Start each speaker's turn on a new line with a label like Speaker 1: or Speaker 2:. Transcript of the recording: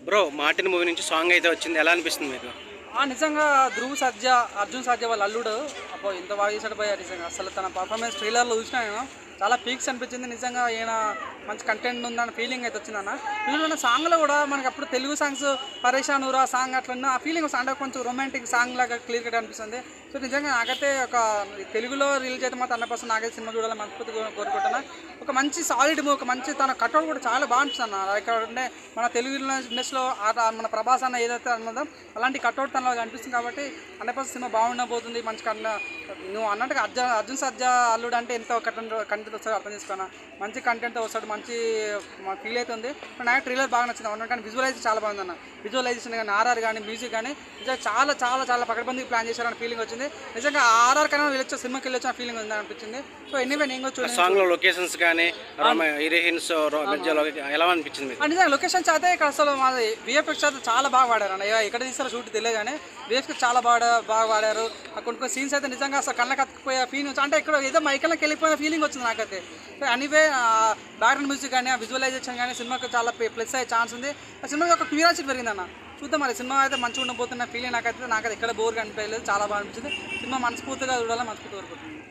Speaker 1: Bro 'Martin' movie నుంచి song అయితే వచ్చింది, ఎలా అనిపిస్తుంది మీకు?
Speaker 2: నిజంగా ధ్రువ్ సర్జా, అర్జున్ సర్జా వాళ్ళ అల్లుడు అబ్బో ఇంత బాగా చేశాడు పోయా. నిజంగా అసలు తన పర్ఫార్మెన్స్ ట్రైలర్లో చూసినా నేను చాలా పీక్స్ అనిపించింది. నిజంగా ఈయన మంచి కంటెంట్ ఉందన్న ఫీలింగ్ అయితే వచ్చిందన్న. వీళ్ళున్న సాంగ్లో కూడా మనకి అప్పుడు తెలుగు సాంగ్స్ పరేషాన్ ఊరా సాంగ్ అట్లా ఆ ఫీలింగ్ వస్తుంది. అంటే కొంచెం రొమాంటిక్ సాంగ్ లాగా క్లియర్ కట్ అనిపిస్తుంది. సో నిజంగా నాకైతే ఒక తెలుగులో రిలీజ్ అయితే మాత్రం 100% నాకైతే సినిమా చూడాలని మనస్ఫూర్తిగా కోరుకుంటున్నా. ఒక మంచి సాలిడ్ మూవీ, ఒక మంచి తన కట్అవుట్ కూడా చాలా బాగా అనిపిస్తుంది అన్న. ఇక్కడ అంటే మన తెలుగు ఇండస్ట్రీలో మన ప్రభాస్ అన్న ఏదైతే అన్నదో అలాంటి కట్అవుట్ తనలో కనిపిస్తుంది. కాబట్టి 100% సినిమా బాగుండబోతుంది. మంచి నువ్వు అన్నట్టుగా అర్జున్ సర్జా అల్లుడు అంటే ఎంతో కంటెంట్ వస్తాడు అర్థం చేసుకున్నా. మంచి కంటెంట్తో వస్తాడు, మంచి ఫీల్ అవుతుంది. నాకు ట్రైలర్ బాగా నచ్చింది అవును. కానీ విజువలైజేషన్ చాలా బాగుందన్న. విజువలైజేషన్ కానీ ఆర్ఆర్ కానీ మ్యూజిక్ కానీ నిజంగా చాలా చాలా చాలా పకడ్బందీగా ప్లాన్ చేశారని ఫీలింగ్ వచ్చింది. నిజంగా ఆర్ఆర్ కన్నా వెళ్ళొచ్చా సినిమాకి వెళ్ళొచ్చిన ఫీలింగ్ ఉంది అనిపించింది. సో ఎనీవే నేను కూడా
Speaker 1: సాంగ్లో లొకేషన్స్ కానీ హీరోయిన్స్ ఎలా అనిపించింది?
Speaker 2: నిజంగా లొకేషన్స్ అయితే ఇక్కడ అసలు మాది విఎఫ్ఎక్స్ అయితే చాలా బాగా వాడారు అన్న. ఎక్కడ తీస్తారో షూట్ తెలియదు కానీ విఎఫ్ఎక్స్ చాలా బాగా వాడారు. కొన్ని సీన్స్ అయితే నిజంగా అసలు కళ్ళకి అతుక్కుపోయే ఫీలింగ్ అంటే ఇక్కడ ఏదో మైకల్లోకి వెళ్ళిపోయిన ఫీలింగ్ వచ్చింది నాకైతే. సో అనివే బ్యాక్గ్రౌండ్ మ్యూజిక్ కానీ విజువలైజేషన్ కానీ సినిమాకి చాలా ప్లస్ అయ్యే ఛాన్స్ ఉంది. ఆ సినిమాకి ఒక క్యూరియాసిటీ పెరిగిందన్న. చూద్దాం మరి సినిమా అయితే మంచిగా ఉండబోతున్న ఫీలింగ్ నాకైతే ఎక్కడ బోర్గా అనిపించలేదు, చాలా బాగా అనిపించింది. సినిమా మనస్ఫూర్తిగా చూడాలని మనస్ఫూర్తిగా కోరుకుంటున్నాను.